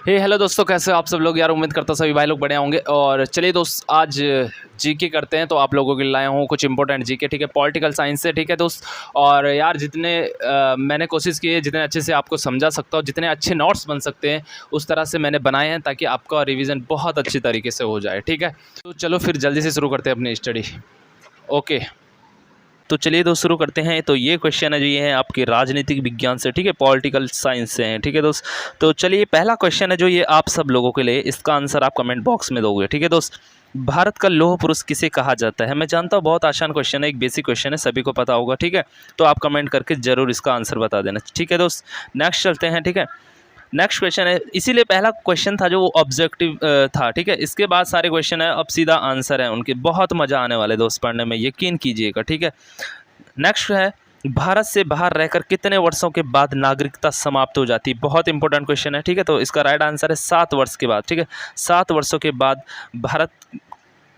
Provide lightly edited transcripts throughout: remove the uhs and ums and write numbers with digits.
Hello दोस्तों, कैसे हो आप सब लोग। यार उम्मीद करता हूँ सभी भाई लोग बढ़िया होंगे। और चलिए दोस्त, आज जीके करते हैं। तो आप लोगों के लिए लाया हूँ कुछ इंपॉर्टेंट जीके, ठीक है, पॉलिटिकल साइंस से, ठीक है दोस्त। और यार जितने मैंने कोशिश की है जितने अच्छे से आपको समझा सकता हूँ, जितने अच्छे नोट्स बन सकते हैं उस तरह से मैंने बनाए हैं, ताकि आपका रिवीजन बहुत अच्छी तरीके से हो जाए, ठीक है। तो चलो फिर जल्दी से शुरू करते हैं अपनी स्टडी। ओके, तो चलिए दोस्त शुरू करते हैं। तो ये क्वेश्चन है जो ये है आपके राजनीतिक विज्ञान से, ठीक है, पॉलिटिकल साइंस से हैं, ठीक है दोस्त। तो चलिए पहला क्वेश्चन है जो ये आप सब लोगों के लिए, इसका आंसर आप कमेंट बॉक्स में दोगे, ठीक है दोस्त। भारत का लौह पुरुष किसे कहा जाता है? मैं जानता हूँ बहुत आसान क्वेश्चन है, एक बेसिक क्वेश्चन है, सभी को पता होगा, ठीक है। तो आप कमेंट करके जरूर इसका आंसर बता देना, ठीक है दोस्त। नेक्स्ट चलते हैं, ठीक है। नेक्स्ट क्वेश्चन है, इसीलिए पहला क्वेश्चन था जो वो ऑब्जेक्टिव था, ठीक है। इसके बाद सारे क्वेश्चन है अब सीधा आंसर है उनके, बहुत मज़ा आने वाले दोस्त पढ़ने में, यकीन कीजिएगा, ठीक है। नेक्स्ट है, भारत से बाहर रहकर कितने वर्षों के बाद नागरिकता समाप्त हो जाती है? बहुत इंपॉर्टेंट क्वेश्चन है, ठीक है। तो इसका राइट आंसर है 7 वर्ष के बाद, ठीक है। 7 वर्षों के बाद भारत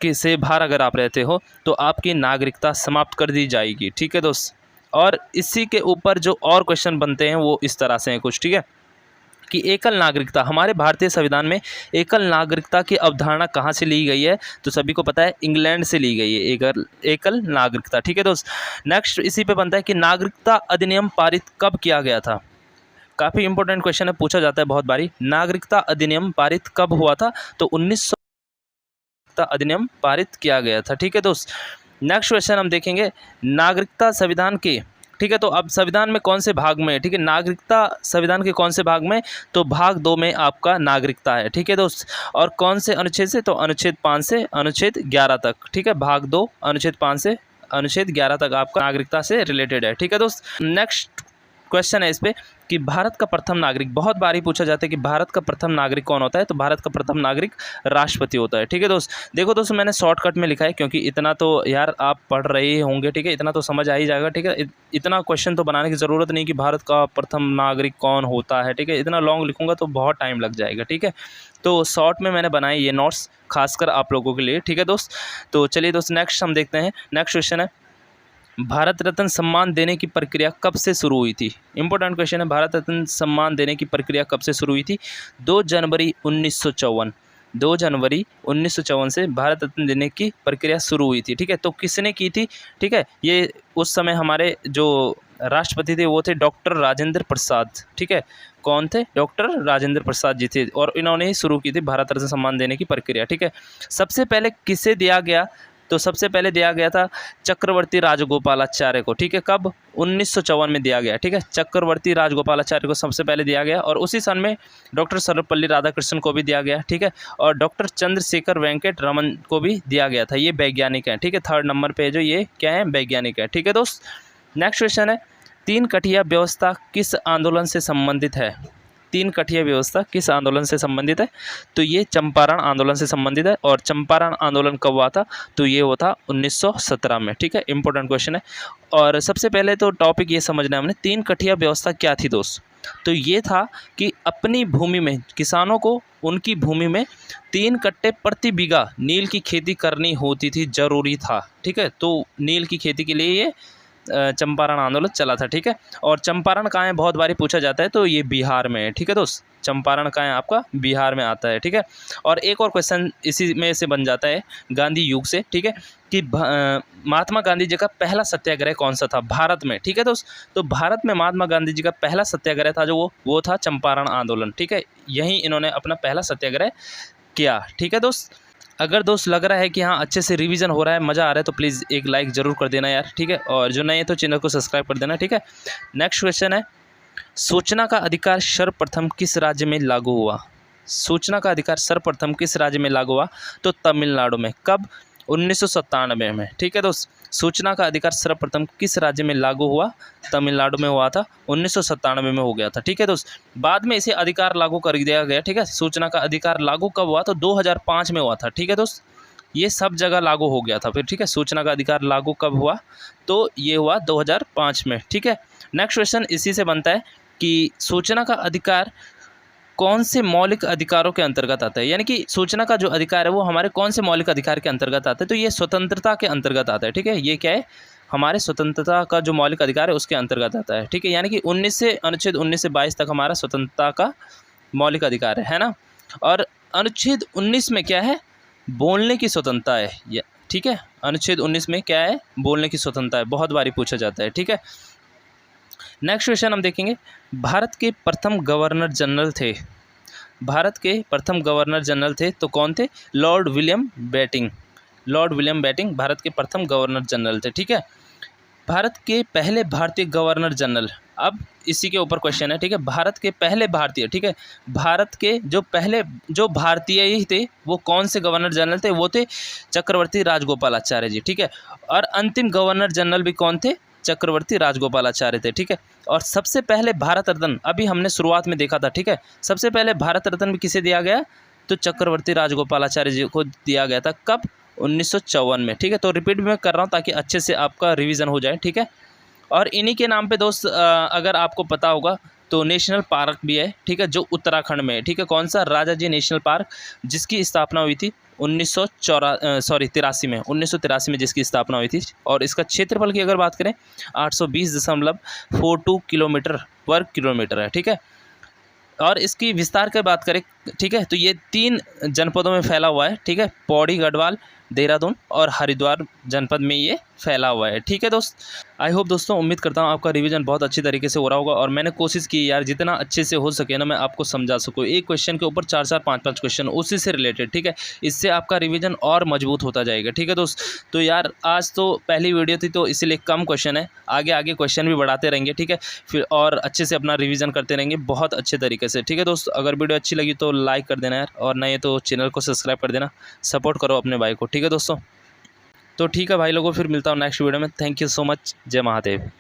के से बाहर अगर आप रहते हो तो आपकी नागरिकता समाप्त कर दी जाएगी, ठीक है दोस्त। और इसी के ऊपर जो और क्वेश्चन बनते हैं वो इस तरह से हैं कुछ, ठीक है, कि एकल नागरिकता, हमारे भारतीय संविधान में एकल नागरिकता की अवधारणा कहाँ से ली गई है? तो सभी को पता है इंग्लैंड से ली गई है एकल एकल नागरिकता, ठीक है दोस्त। नेक्स्ट इसी पे बनता है कि नागरिकता अधिनियम पारित कब किया गया था? काफ़ी इंपॉर्टेंट क्वेश्चन है, पूछा जाता है बहुत बारी। नागरिकता अधिनियम पारित कब हुआ था? तो 1900 अधिनियम पारित किया गया था, ठीक है दोस्त। नेक्स्ट क्वेश्चन हम देखेंगे, नागरिकता संविधान के, ठीक है। तो अब संविधान में कौन से भाग में, ठीक है, नागरिकता संविधान के कौन से भाग में? तो भाग 2 में आपका नागरिकता है, ठीक है दोस्त। और कौन से अनुच्छेद से? तो अनुच्छेद 5 से अनुच्छेद 11 तक, ठीक है। भाग 2 अनुच्छेद 5 से अनुच्छेद 11 तक आपका नागरिकता से रिलेटेड है, ठीक है दोस्त। नेक्स्ट क्वेश्चन है इस पे कि भारत का प्रथम नागरिक, बहुत बारी पूछा जाता है कि भारत का प्रथम नागरिक कौन होता है? तो भारत का प्रथम नागरिक राष्ट्रपति होता है, ठीक है दोस्त। देखो दोस्तों, मैंने शॉर्टकट में लिखा है क्योंकि इतना तो यार आप पढ़ रहे होंगे, ठीक है, इतना तो समझ आ ही जाएगा, ठीक है। इतना क्वेश्चन तो बनाने की ज़रूरत नहीं कि भारत का प्रथम नागरिक कौन होता है, ठीक है। इतना लॉन्ग लिखूंगा तो बहुत टाइम लग जाएगा, ठीक है। तो शॉर्ट में मैंने बनाए ये नोट्स खासकर आप लोगों के लिए, ठीक है दोस्त। तो चलिए दोस्त नेक्स्ट हम देखते हैं। नेक्स्ट क्वेश्चन है, भारत रत्न सम्मान देने की प्रक्रिया कब से शुरू हुई थी? इंपॉर्टेंट क्वेश्चन है, भारत रत्न सम्मान देने की प्रक्रिया कब से शुरू हुई थी? 2 जनवरी 1954, 2 जनवरी 1954 से भारत रत्न देने की प्रक्रिया शुरू हुई थी, ठीक है। तो किसने की थी? ठीक है, ये उस समय हमारे जो राष्ट्रपति थे वो थे डॉक्टर राजेंद्र प्रसाद, ठीक है। कौन थे? डॉक्टर राजेंद्र प्रसाद जी थे, और इन्होंने ही शुरू की थी भारत रत्न सम्मान देने की प्रक्रिया, ठीक है। सबसे पहले किसे दिया गया? तो सबसे पहले दिया गया था चक्रवर्ती राजगोपालाचार्य को, ठीक है। कब? 1954 में दिया गया, ठीक है। चक्रवर्ती राजगोपालाचार्य को सबसे पहले दिया गया, और उसी सन में डॉक्टर सर्वपल्ली राधाकृष्णन को भी दिया गया, ठीक है। और डॉक्टर चंद्रशेखर वेंकट रमन को भी दिया गया था। ये वैज्ञानिक हैं, ठीक है। 3rd नंबर पे जो ये क्या है? वैज्ञानिक है, ठीक है दोस्त। नेक्स्ट क्वेश्चन है, 3 कठिया व्यवस्था किस आंदोलन से संबंधित है? 3 कठिया व्यवस्था किस आंदोलन से संबंधित है? तो ये चंपारण आंदोलन से संबंधित है। और चंपारण आंदोलन कब हुआ था? तो ये हुआ था 1917 में, ठीक है। इंपॉर्टेंट क्वेश्चन है। और सबसे पहले तो टॉपिक ये समझना है हमने, 3 कठिया व्यवस्था क्या थी दोस्त? तो ये था कि अपनी भूमि में किसानों को उनकी भूमि में 3 कट्टे प्रति बीघा नील की खेती करनी होती थी, जरूरी था, ठीक है। तो नील की खेती के लिए ये चंपारण आंदोलन चला था, ठीक है। और चंपारण कहाँ है? बहुत बारी पूछा जाता है, तो ये बिहार में है, ठीक है दोस्त। चंपारण कहाँ है? आपका बिहार में आता है, ठीक है। और एक और क्वेश्चन इसी में से बन जाता है गांधी युग से, ठीक है, कि महात्मा गांधी जी का पहला सत्याग्रह कौन सा था भारत में, ठीक है दोस्त। तो भारत में महात्मा गांधी जी का पहला सत्याग्रह था जो वो था चंपारण आंदोलन, ठीक है। यहीं इन्होंने अपना पहला सत्याग्रह किया, ठीक है दोस्त। अगर दोस्त लग रहा है कि हाँ अच्छे से रिवीजन हो रहा है, मज़ा आ रहा है, तो प्लीज़ एक लाइक ज़रूर कर देना यार, ठीक है। और जो नए हैं तो चैनल को सब्सक्राइब कर देना, ठीक है। नेक्स्ट क्वेश्चन है, सूचना का अधिकार सर्वप्रथम किस राज्य में लागू हुआ? सूचना का अधिकार सर्वप्रथम किस राज्य में लागू हुआ? तो तमिलनाडु में। कब? 1997 में, ठीक है दोस्त। सूचना का अधिकार सर्वप्रथम किस राज्य में लागू हुआ? तमिलनाडु में हुआ था, 1997 में हो गया था, ठीक है दोस्त। बाद में इसे अधिकार लागू कर दिया गया, ठीक है। सूचना का अधिकार लागू कब हुआ? तो 2005 में हुआ था, ठीक है दोस्त। ये सब जगह लागू हो गया था फिर, ठीक है। सूचना का अधिकार लागू कब हुआ? तो ये हुआ 2005 में, ठीक है। नेक्स्ट क्वेश्चन इसी से बनता है कि सूचना का अधिकार कौन से मौलिक अधिकारों के अंतर्गत आता है? यानी कि सूचना का जो अधिकार है वो हमारे कौन से मौलिक अधिकार के अंतर्गत आता है? तो ये स्वतंत्रता के अंतर्गत आता है, ठीक है। ये क्या है? हमारे स्वतंत्रता का जो मौलिक अधिकार है उसके अंतर्गत आता है, ठीक है। यानी कि 19 से अनुच्छेद 19 से 22 तक हमारा स्वतंत्रता का मौलिक अधिकार है ना। और अनुच्छेद 19 में क्या है, बोलने की स्वतंत्रता है, ठीक है। अनुच्छेद 19 में क्या है, बोलने की स्वतंत्रता है, बहुत बारी पूछा जाता है, ठीक है। नेक्स्ट क्वेश्चन हम देखेंगे, भारत के प्रथम गवर्नर जनरल थे, भारत के प्रथम गवर्नर जनरल थे तो कौन थे, Lord William Bentinck, Lord William Bentinck Bharat के प्रथम गवर्नर जनरल थे, ठीक है। भारत के पहले भारतीय गवर्नर जनरल, अब इसी के ऊपर क्वेश्चन है, ठीक है। भारत के पहले भारतीय, ठीक है, भारत के जो पहले जो भारतीय ही थे वो कौन से गवर्नर जनरल थे, वो थे चक्रवर्ती राजगोपालाचार्य जी, ठीक है। और अंतिम गवर्नर जनरल भी कौन थे, चक्रवर्ती राजगोपालाचार्य थे, ठीक है। और सबसे पहले भारत रत्न अभी हमने शुरुआत में देखा था, ठीक है, सबसे पहले भारत रत्न भी किसे दिया गया, तो चक्रवर्ती राजगोपालाचार्य जी को दिया गया था, कब, 1954 में, ठीक है। तो रिपीट भी मैं कर रहा हूँ ताकि अच्छे से आपका रिवीजन हो जाए, ठीक है। और इन्हीं के नाम पे दोस्त अगर आपको पता होगा तो नेशनल पार्क भी है, ठीक है, जो उत्तराखंड में है, ठीक है। कौन सा, राजा जी नेशनल पार्क, जिसकी स्थापना हुई थी 1983 में जिसकी स्थापना हुई थी। और इसका क्षेत्रफल की अगर बात करें 820.42 किलोमीटर वर्ग किलोमीटर है, ठीक है। और इसकी विस्तार की बात करें, ठीक है, तो ये 3 जनपदों में फैला हुआ है, ठीक है, पौड़ी, गढ़वाल, देहरादून और हरिद्वार जनपद में ये फैला हुआ है, ठीक है दोस्त। आई होप दोस्तों, उम्मीद करता हूँ आपका रिवीजन बहुत अच्छी तरीके से हो रहा होगा और मैंने कोशिश की यार जितना अच्छे से हो सके ना मैं आपको समझा सकूँ, एक क्वेश्चन के ऊपर 4-4, 5-5 क्वेश्चन उसी से रिलेटेड, ठीक है। इससे आपका रिवीजन और मजबूत होता जाएगा, ठीक है दोस्त। तो यार आज तो पहली वीडियो थी तो इसीलिए कम क्वेश्चन है, आगे आगे क्वेश्चन भी बढ़ाते रहेंगे, ठीक है, फिर और अच्छे से अपना रिवीजन करते रहेंगे बहुत अच्छे तरीके से, ठीक है दोस्त। अगर वीडियो अच्छी लगी तो लाइक कर देना यार, और नहीं तो चैनल को सब्सक्राइब कर देना, सपोर्ट करो अपने भाई को, ठीक है दोस्तों। तो ठीक है भाई लोगों, फिर मिलता हूँ नेक्स्ट वीडियो में। थैंक यू सो मच, जय महादेव।